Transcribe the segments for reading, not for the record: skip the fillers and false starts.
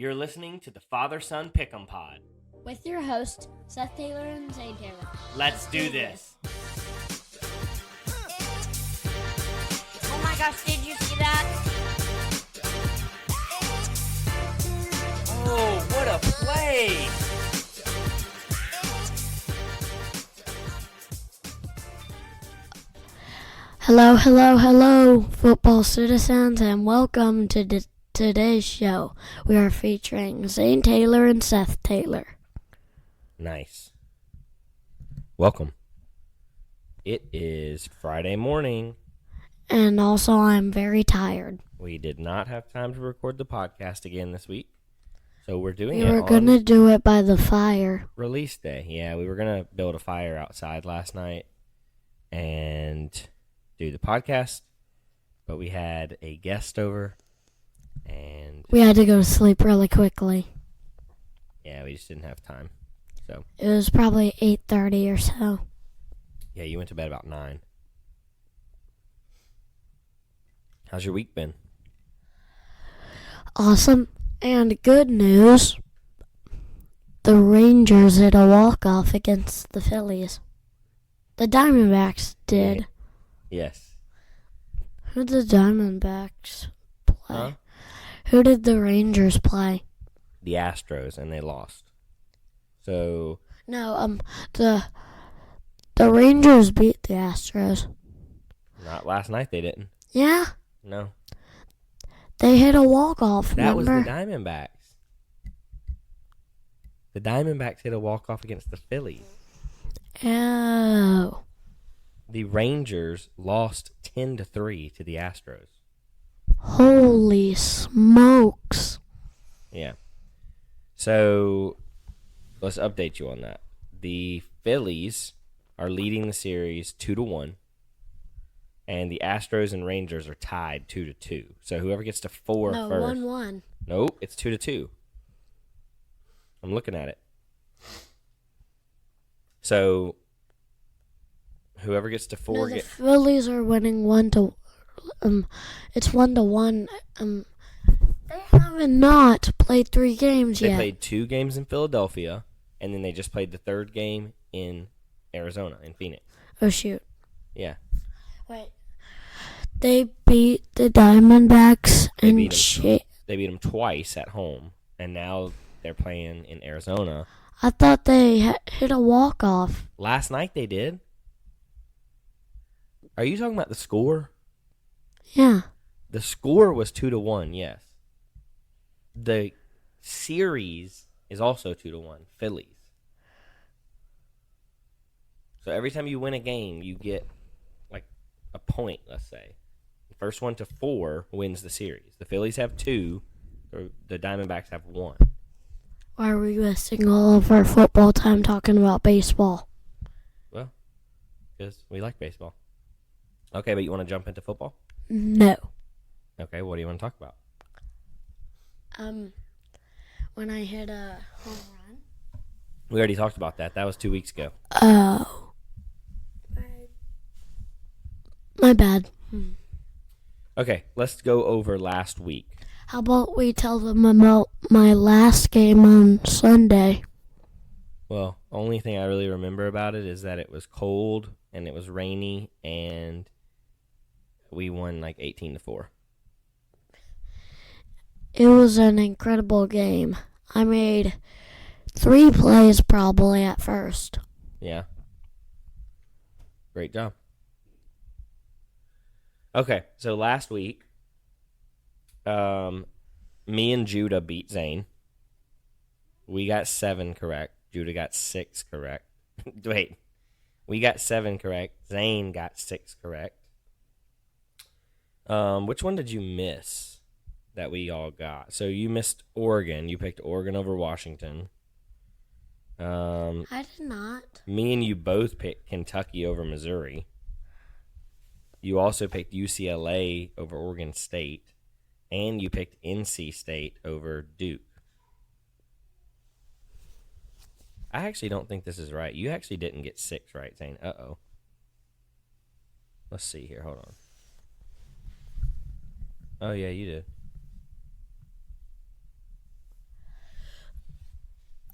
You're listening to the Father-Son Pick'em Pod. With your hosts, Seth Taylor and Zayn Taylor. Let's do this. Oh my gosh, did you see that? Oh, what a play! Hello, football citizens, and welcome to today's show. We are featuring Zayn Taylor and Seth Taylor. Nice. Welcome. It is Friday morning. And also, I'm very tired. We did not have time to record the podcast again this week, so we're doing We it were on going to do it by the fire. release day. Yeah, we were going to build a fire outside last night and do the podcast, but we had a guest over, and We had to go to sleep really quickly. yeah, we just didn't have time. So It was probably 8:30 or so. yeah, you went to bed about 9. How's your week been? Awesome. And good news, the Rangers hit a walk-off against the Phillies. The Diamondbacks did. Yes. Who did the Diamondbacks play? Huh? Who did the Rangers play? The Astros, and they lost. So No, the Rangers beat the Astros. not last night. They didn't. Yeah, No, they hit a walk-off, that was remember? the Diamondbacks. The Diamondbacks hit a walk-off against the Phillies. Oh. The Rangers lost 10-3 to the Astros. Holy smokes. Yeah. So let's update you on that. The Phillies are leading the series 2-1, and the Astros and Rangers are tied 2-2. So whoever gets to 4 No, first. 1-1. Nope, it's 2-2. I'm looking at it. So whoever gets to 4 No, the Phillies are winning 1-1. It's 1-1. They haven't not played 3 games They yet. played 2 games in Philadelphia, and then they just played the 3rd game in Arizona, in Phoenix. Oh, shoot. Yeah. Wait. They beat the Diamondbacks They and beat them twice at home, and now they're playing in Arizona. I thought they hit a walk-off. Last night they did. Are you talking about the score? Yeah. The score was 2-1, yes. The series is also 2-1, Phillies. So every time you win a game, you get like a point, let's say. The first one to 4 wins the series. The Phillies have 2, or the Diamondbacks have 1. Why are we wasting all of our football time talking about baseball? Well, because we like baseball. Okay, but you want to jump into football? No. Okay, what do you want to talk about? When I hit a home run. We already talked about that. That was 2 weeks ago. Oh. My bad. Okay, let's go over last week. How about we tell them about my last game on Sunday? Well, only thing I really remember about it is that it was cold and it was rainy and we won like 18-4. It was an incredible game. I made 3 plays probably at first. Yeah. Great job. Okay, so last week, me and Judah beat Zayn. We got 7 correct. Judah got 6 correct. Wait, we got 7 correct. Zayn got 6 correct. Which one did you miss that we all got? So you missed Oregon. You picked Oregon over Washington. I did not. Me and you both picked Kentucky over Missouri. You also picked UCLA over Oregon State. And you picked NC State over Duke. I actually don't think this is right. You actually didn't get 6 right, Zane. Uh-oh. Let's see here. Hold on. Oh, yeah, you did.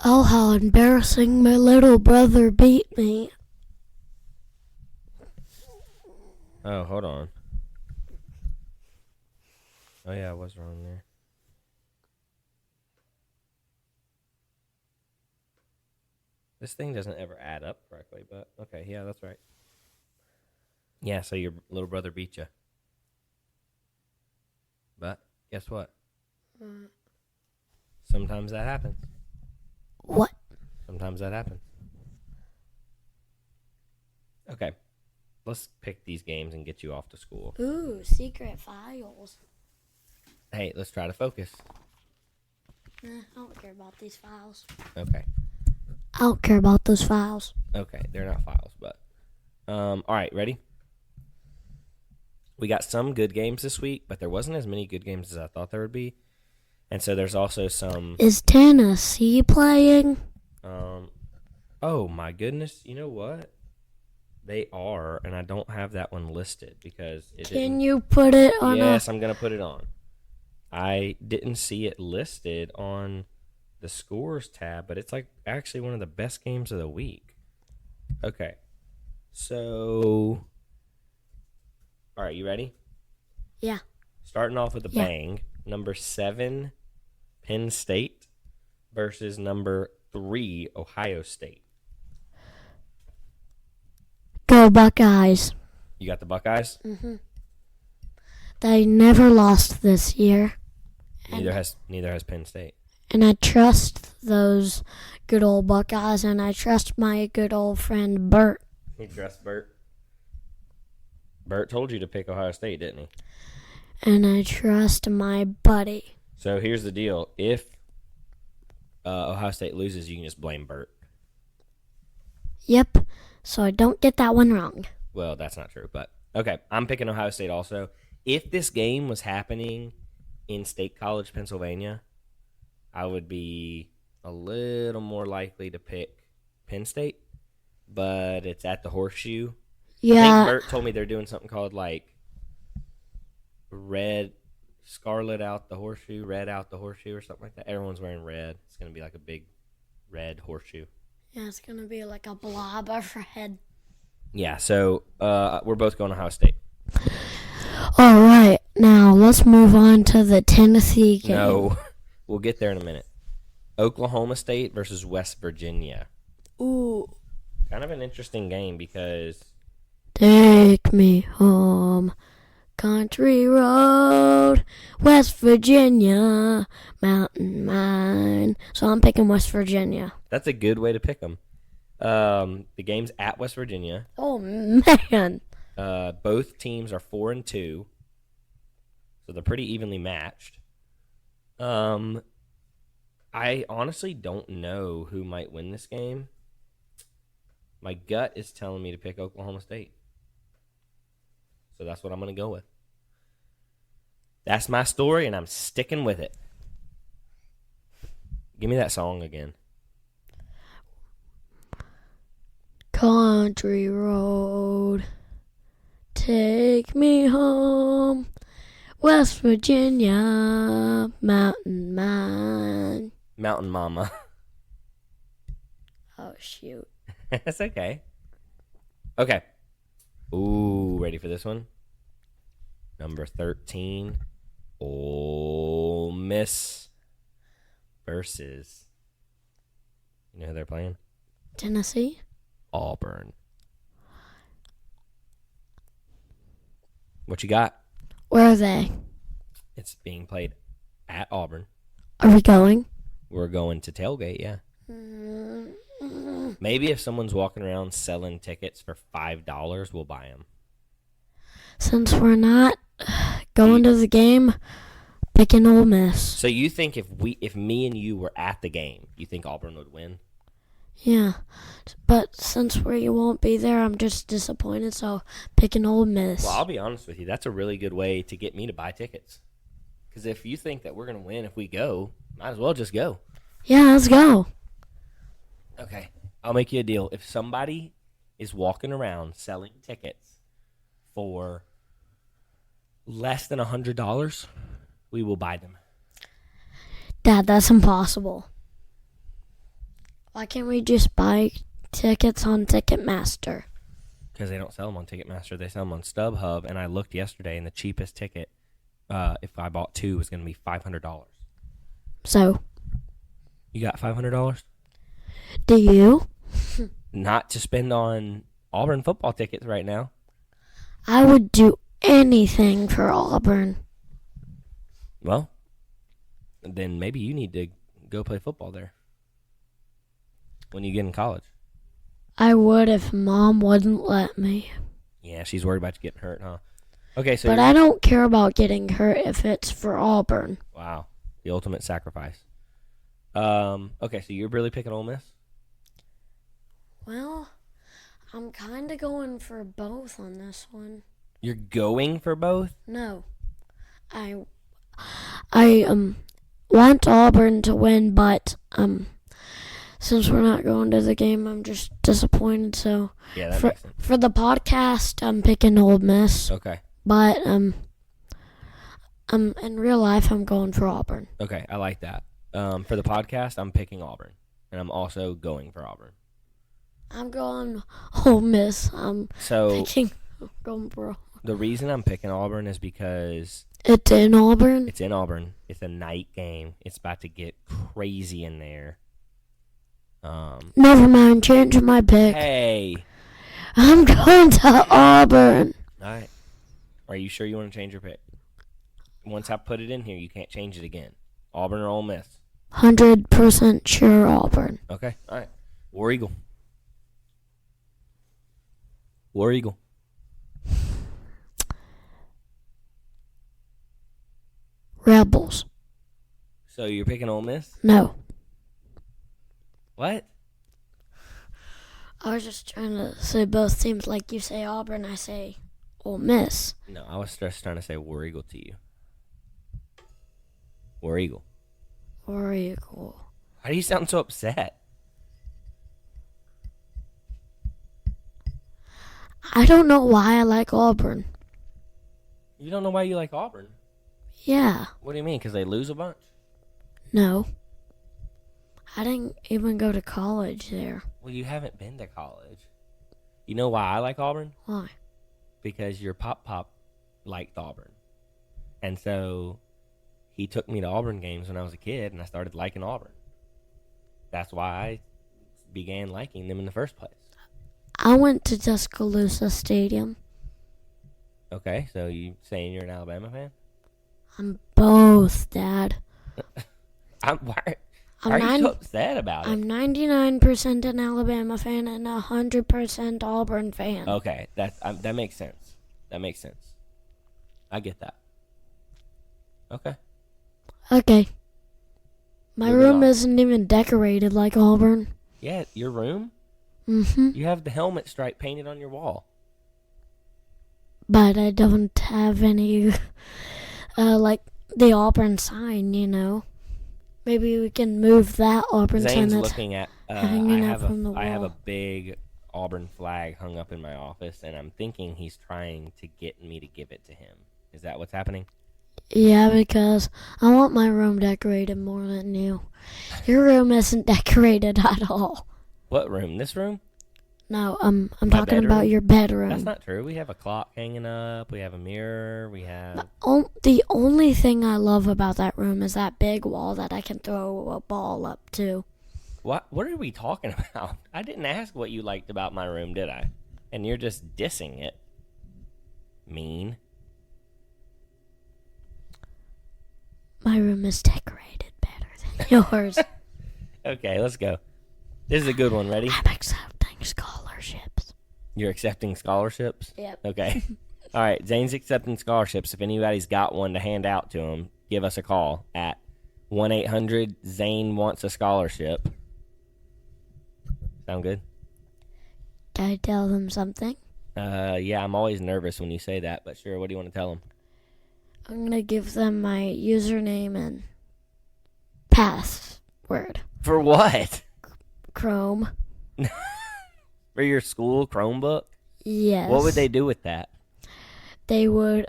Oh, how embarrassing. My little brother beat me. Oh, hold on. Oh, yeah, I was wrong there. This thing doesn't ever add up correctly, but okay, yeah, that's right. Yeah, so your little brother beat you. But guess what? Sometimes that happens. What? Sometimes that happens. Okay, let's pick these games and get you off to school. Ooh, secret files. Hey, let's try to focus. I don't care about these files. Okay. I don't care about those files. Okay, they're not files, but all right, ready? We got some good games this week, but there wasn't as many good games as I thought there would be. And so there's also some Is Tennessee playing? oh my goodness, you know what? They are, and I don't have that one listed because it Can you put it on Yes, I'm going to put it on. I didn't see it listed on the scores tab, but it's like actually one of the best games of the week. Okay. So, all right, you ready? Yeah. Starting off with a Yeah. bang. Number 7, Penn State versus number 3, Ohio State. Go Buckeyes. You got the Buckeyes? Mm-hmm. They never lost this year. Neither has Penn State. And I trust those good old Buckeyes, and I trust my good old friend Bert. You trust Bert? Bert told you to pick Ohio State, didn't he? And I trust my buddy. So here's the deal. If Ohio State loses, you can just blame Bert. Yep. So I don't get that one wrong. Well, that's not true, but okay. I'm picking Ohio State also. If this game was happening in State College, Pennsylvania, I would be a little more likely to pick Penn State, but it's at the Horseshoe. I think Bert told me they're doing something called like scarlet out the horseshoe, red out the horseshoe or something like that. Everyone's wearing red. It's going to be like a big red horseshoe. Yeah, it's going to be like a blob of red. Yeah, so we're both going to Ohio State. All right, now let's move on to the Tennessee game. No, we'll get there in a minute. Oklahoma State versus West Virginia. Ooh. Kind of an interesting game because Take me home, country road, West Virginia, mountain mine. So I'm picking West Virginia. that's a good way to pick them. The game's at West Virginia. Oh, man. Both teams are 4-2, so they're pretty evenly matched. I honestly don't know who might win this game. My gut is telling me to pick Oklahoma State, so that's what I'm going to go with. That's my story, and I'm sticking with it. Give me that song again. Country road, take me home, West Virginia, mountain mine. Mountain Mama. Oh, shoot. That's okay. Okay. Ooh, ready for this one? Number 13, Ole Miss versus, you know who they're playing? Tennessee? Auburn. What you got? Where are they? It's being played at Auburn. Are we going? We're going to tailgate, yeah. Maybe if someone's walking around selling tickets for $5, we'll buy them. Since we're not going to the game, picking Ole Miss. So you think if me and you were at the game, you think Auburn would win? Yeah, but since we won't be there, I'm just disappointed, so picking Ole Miss. Well, I'll be honest with you. That's a really good way to get me to buy tickets. Because if you think that we're going to win if we go, might as well just go. Yeah, let's go. Okay, I'll make you a deal. If somebody is walking around selling tickets for less than $100, we will buy them. Dad, that's impossible. Why can't we just buy tickets on Ticketmaster? Because they don't sell them on Ticketmaster. They sell them on StubHub. And I looked yesterday, and the cheapest ticket, if I bought 2, was going to be $500. So, You got $500? do you? Not to spend on Auburn football tickets right now. I would do anything for Auburn. Well, then maybe you need to go play football there when you get in college. I would if Mom wouldn't let me. Yeah, she's worried about you getting hurt, huh? Okay, so But I don't care about getting hurt if it's for Auburn. wow, the ultimate sacrifice. Okay, so you're really picking Ole Miss? Well, I'm kind of going for both on this one. You're going for both? No. I want Auburn to win, but since we're not going to the game, I'm just disappointed. So Yeah, that makes sense. for the podcast, I'm picking Ole Miss. Okay. But in real life, I'm going for Auburn. Okay, I like that. For the podcast, I'm picking Auburn, and I'm also going for Auburn. I'm going Ole Miss. I'm So going for. the reason I'm picking Auburn is because It's in Auburn. it's in Auburn. It's a night game. It's about to get crazy in there. Never mind, changing my pick. Hey. I'm going to Auburn. All right. Are you sure you want to change your pick? Once I put it in here, you can't change it again. Auburn or Ole Miss? 100% sure Auburn. Okay. All right. War Eagle. War Eagle. Rebels. So you're picking Ole Miss? No. What? I was just trying to say both teams. Like you say Auburn, I say Ole Miss. No, I was just trying to say War Eagle to you. War Eagle. War Eagle. Why do you sound so upset? I don't know why I like Auburn. You don't know why you like Auburn? Yeah. What do you mean? Because they lose a bunch? No. I didn't even go to college there. Well, you haven't been to college. You know why I like Auburn? Why? Because your pop liked Auburn. And so he took me to Auburn games when I was a kid, and I started liking Auburn. That's why I began liking them in the first place. I went to Tuscaloosa Stadium. Okay, so you saying you're an Alabama fan? I'm both, Dad. Why are you so upset about it? I'm 99% an Alabama fan and 100% Auburn fan. Okay, that makes sense. That makes sense. I get that. Okay. Okay. My Moving room on. isn't even decorated like Auburn. Yeah, your room? Mm-hmm. You have the helmet stripe painted on your wall. But I don't have any, like the Auburn sign, you know. Maybe we can move that Auburn sign Zane's that's looking at. hanging out from the I have a wall. big Auburn flag hung up in my office, and I'm thinking he's trying to get me to give it to him. Is that what's happening? Yeah, because I want my room decorated more than you. Your room isn't decorated at all. What room? This room? No, I'm My talking about bedroom? your bedroom. That's not true. We have a clock hanging up. We have a mirror. We have. The only thing I love about that room is that big wall that I can throw a ball up to. What are we talking about? I didn't ask what you liked about my room, did I? And you're just dissing it. Mean. My room is decorated better than yours. Okay, let's go. This is a good one. Ready? I'm accepting scholarships. You're accepting scholarships? Yep. Okay. All right. Zane's accepting scholarships. If anybody's got one to hand out to him, give us a call at 1-800-ZANE wants a scholarship. Sound good? Can I tell them something? Yeah, I'm always nervous when you say that, but sure. What do you want to tell them? I'm going to give them my username and password. For what? Chrome. For your school Chromebook? Yes. What would they do with that? They would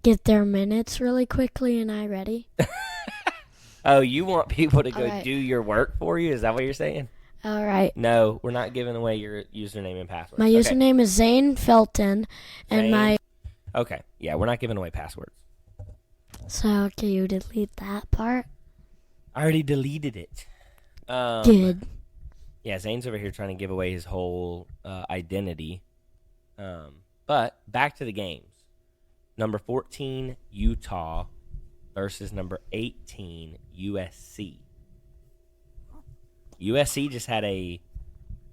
get their minutes really quickly and I ready. Oh, you want people to go All right. do your work for you? Is that what you're saying? All right. No, we're not giving away your username and password. My username is Zayn Felton, and Zayn. Okay. Yeah, we're not giving away passwords. So, can you delete that part? I already deleted it. Good. Yeah, Zane's over here trying to give away his whole identity. But back to the games. Number 14, Utah versus number 18, USC. USC just had a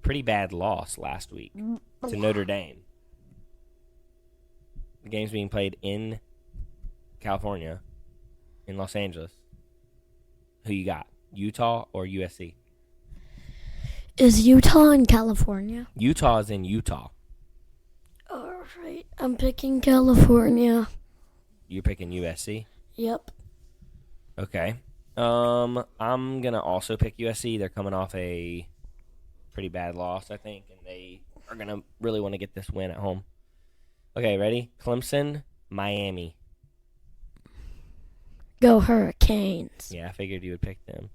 pretty bad loss last week to Notre Dame. The game's being played in California, in Los Angeles. Who you got, Utah or USC? Is Utah in California? Utah is in Utah. All right. I'm picking California. You're picking USC? Yep. Okay. I'm gonna also pick USC. They're coming off a pretty bad loss, I think, and they are gonna really want to get this win at home. Okay, ready? Clemson, Miami. Go Hurricanes. Yeah, I figured you would pick them.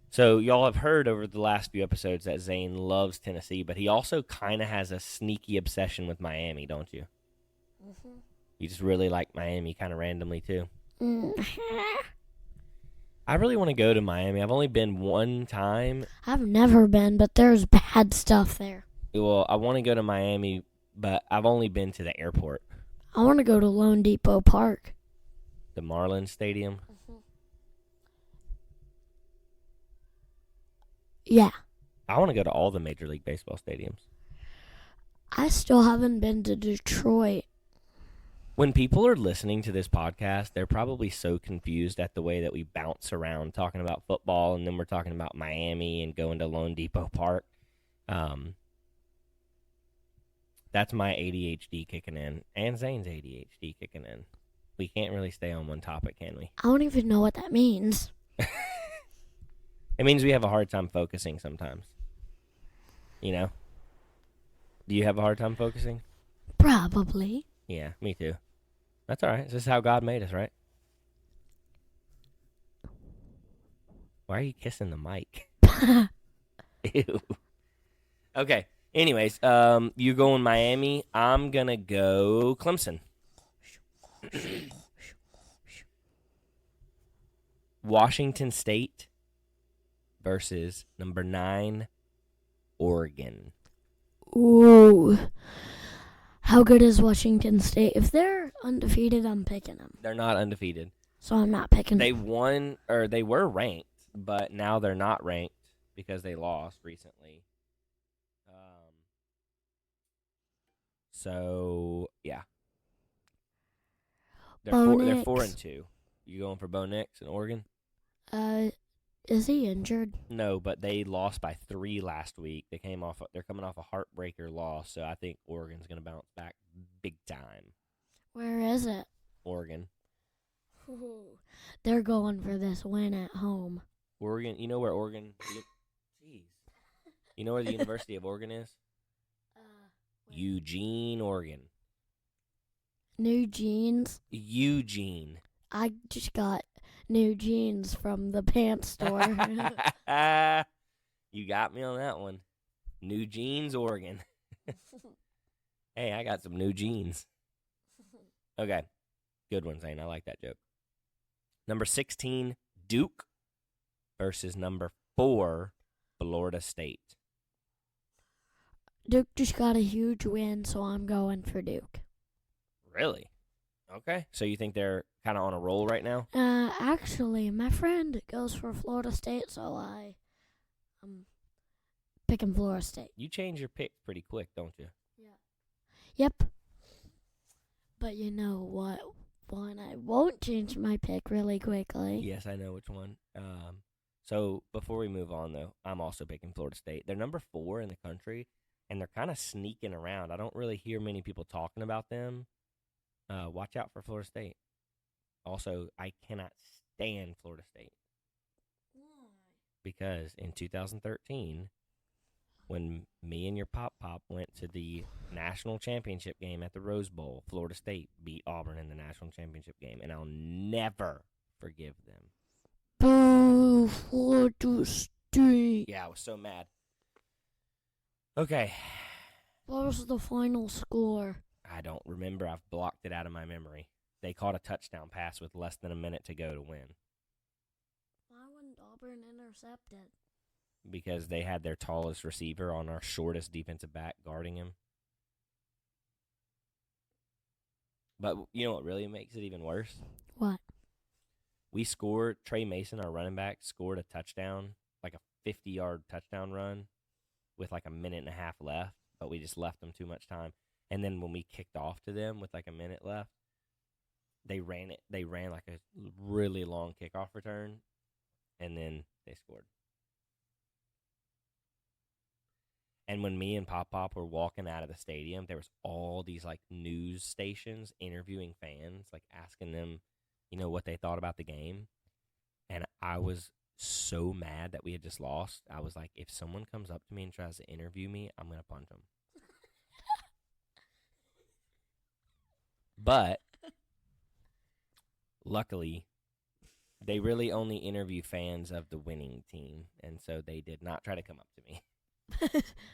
So y'all have heard over the last few episodes that Zayn loves Tennessee, but he also kind of has a sneaky obsession with Miami, don't you? Mm-hmm. You just really like Miami kind of randomly, too. I really want to go to Miami. I've only been one time. I've never been, but there's bad stuff there. Well, I want to go to Miami, but I've only been to the airport. I want to go to Lone Depot Park. The Marlins Stadium? Mm-hmm. Yeah. I want to go to all the Major League Baseball stadiums. I still haven't been to Detroit. When people are listening to this podcast, they're probably so confused at the way that we bounce around talking about football, and then we're talking about Miami and going to Lone Depot Park. That's my ADHD kicking in, and Zane's ADHD kicking in. We can't really stay on one topic, can we? I don't even know what that means. It means we have a hard time focusing sometimes. You know? Do you have a hard time focusing? Probably. Yeah, me too. That's all right. This is how God made us, right? Why are you kissing the mic? Ew. Okay. Anyways, you going Miami. I'm going to go Clemson. Washington State versus number 9, Oregon. Ooh. How good is Washington State? If they're undefeated, I'm picking them. They're not undefeated. So I'm not picking They them. won, or they were ranked, but now they're not ranked because they lost recently. So, yeah. They're 4-2. You going for Bo Nix in Oregon? Is he injured? No, but they lost by 3 last week. They're coming off a heartbreaker loss, so I think Oregon's going to bounce back big time. Where is it? Oregon. Ooh, they're going for this win at home. Oregon, you know where Oregon... Jeez. You know where the University of Oregon is? Eugene, Oregon. New jeans? Eugene. I just got new jeans from the pants store. You got me on that one. New Jeans, Oregon. Hey, I got some new jeans. Okay. Good one, Zane. I like that joke. Number 16, Duke versus number 4, Florida State. Duke just got a huge win, so I'm going for Duke. Really? Okay. So you think they're kind of on a roll right now? Actually, my friend goes for Florida State, so I'm picking Florida State. You change your pick pretty quick, don't you? Yeah. Yep. But you know what one I won't change my pick really quickly? Yes, I know which one. So before we move on, though, I'm also picking Florida State. They're number 4 in the country, and they're kind of sneaking around. I don't really hear many people talking about them. Watch out for Florida State. Also, I cannot stand Florida State. Why? Because in 2013, when me and your Pop went to the national championship game at the Rose Bowl, Florida State beat Auburn in the national championship game, and I'll never forgive them. Boo. 2, 4 to state. Yeah, I was so mad. Okay. What was the final score? I don't remember. I've blocked it out of my memory. They caught a touchdown pass with less than a minute to go to win. Why wouldn't Auburn intercept it? Because they had their tallest receiver on our shortest defensive back guarding him. But you know what really makes it even worse? What? We scored, Trey Mason, our running back, scored a touchdown, like a 50-yard touchdown run with like a minute and a half left, but we just left them too much time. And then when we kicked off to them with like a minute left, they ran like a really long kickoff return, and then they scored. And when me and Pop were walking out of the stadium, there was all these like news stations interviewing fans, like asking them, you know, what they thought about the game. And I was so mad that we had just lost. I was like, if someone comes up to me and tries to interview me, I'm going to punch them. But luckily, they really only interview fans of the winning team. And so they did not try to come up to me.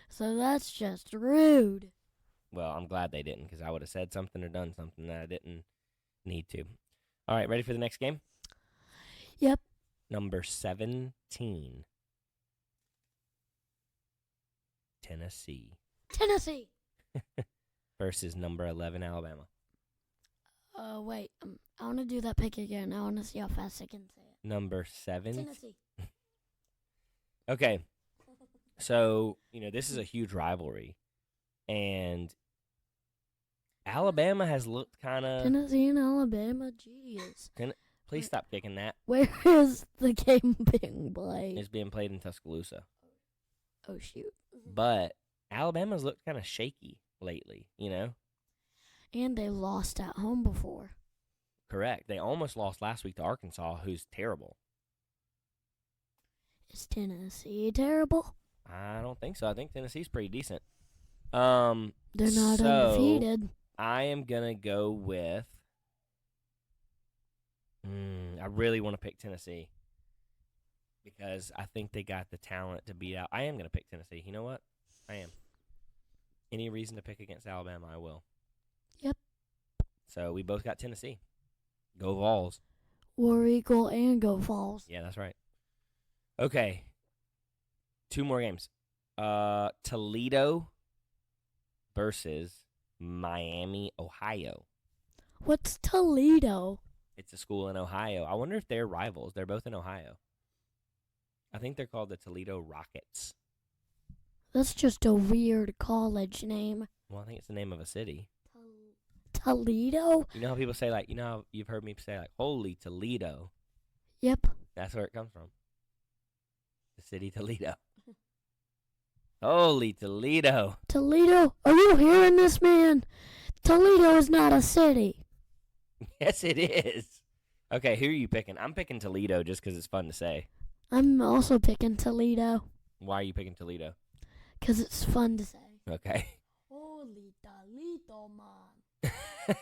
So that's just rude. Well, I'm glad they didn't, because I would have said something or done something that I didn't need to. All right, ready for the next game? Yep. Number 17. Tennessee. Versus number 11, Alabama. Wait. I want to do that pick again. I want to see how fast I can say it. Number 7. Tennessee. Okay. So, you know, this is a huge rivalry. And Alabama has looked kind of... Tennessee and Alabama, jeez. Please stop kicking that. Where is the game being played? It's being played in Tuscaloosa. Oh, shoot. But Alabama's looked kind of shaky lately, you know? And they lost at home before. Correct. They almost lost last week to Arkansas, who's terrible. Is Tennessee terrible? I don't think so. I think Tennessee's pretty decent. They're not undefeated. I am going to go with... I really want to pick Tennessee because I think they got the talent to beat out. I am going to pick Tennessee. You know what? I am. Any reason to pick against Alabama, I will. Yep. So we both got Tennessee. Go Vols. War Eagle and Go Vols. Yeah, that's right. Okay. 2 more games. Toledo versus Miami, Ohio. What's Toledo? It's a school in Ohio. I wonder if they're rivals. They're both in Ohio. I think they're called the Toledo Rockets. That's just a weird college name. Well, I think it's the name of a city. Toledo? You know how people say, like, you know how you've heard me say, like, holy Toledo? Yep. That's where it comes from. The city Toledo. Holy Toledo. Toledo? Are you hearing this, man? Toledo is not a city. Yes, it is. Okay, who are you picking? I'm picking Toledo just because it's fun to say. I'm also picking Toledo. Why are you picking Toledo? Because it's fun to say. Okay. Holy Toledo, man.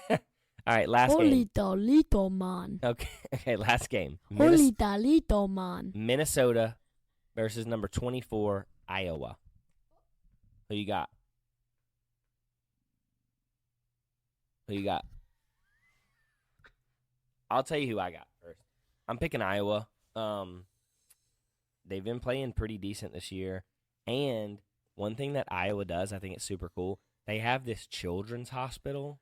All right, last Holy game. Toledo, man. Okay, last game. Holy Toledo, man. Minnesota versus number 24, Iowa. Who you got? Who you got? I'll tell you who I got first. I'm picking Iowa. They've been playing pretty decent this year. And one thing that Iowa does, I think it's super cool, they have this children's hospital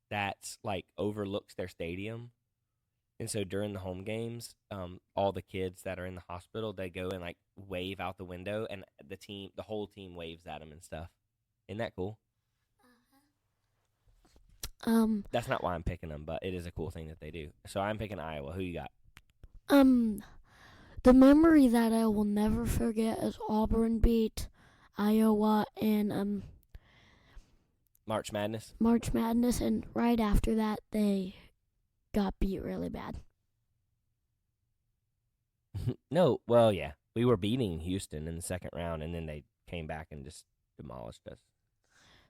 that's like overlooks their stadium. And so during the home games, all the kids that are in the hospital, they go and like wave out the window, and the whole team waves at them and stuff. Isn't that cool? That's not why I'm picking them, but it is a cool thing that they do. So I'm picking Iowa. Who you got? The memory that I will never forget is Auburn beat Iowa in March Madness. March Madness, and right after that they got beat really bad. No, well, yeah. We were beating Houston in the second round, and then they came back and just demolished us.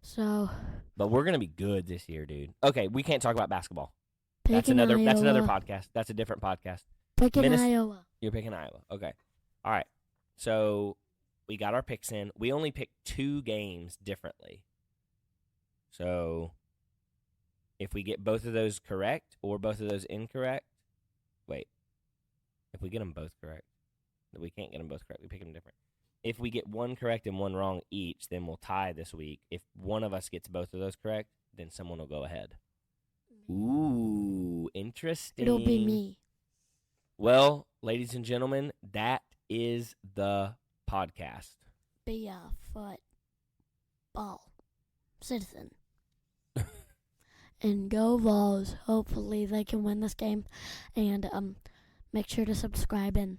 So, but we're gonna be good this year, dude. Okay, we can't talk about basketball. That's another podcast. That's a different podcast. Picking Iowa. You're picking Iowa. Okay. All right. So we got our picks in. We only picked 2 games differently. So if we get both of those correct or both of those incorrect, wait. If we get them both correct, we can't get them both correct. We pick them different. If we get one correct and one wrong each, then we'll tie this week. If one of us gets both of those correct, then someone will go ahead. Ooh, interesting. It'll be me. Well, ladies and gentlemen, that is the podcast. Be a football citizen. And go Vols. Hopefully they can win this game. And make sure to subscribe and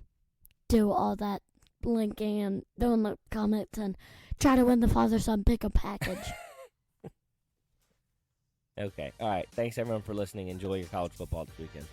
do all that linking and doing the comments and try to win the father-son pick-up package. Okay. All right. Thanks, everyone, for listening. Enjoy your college football this weekend.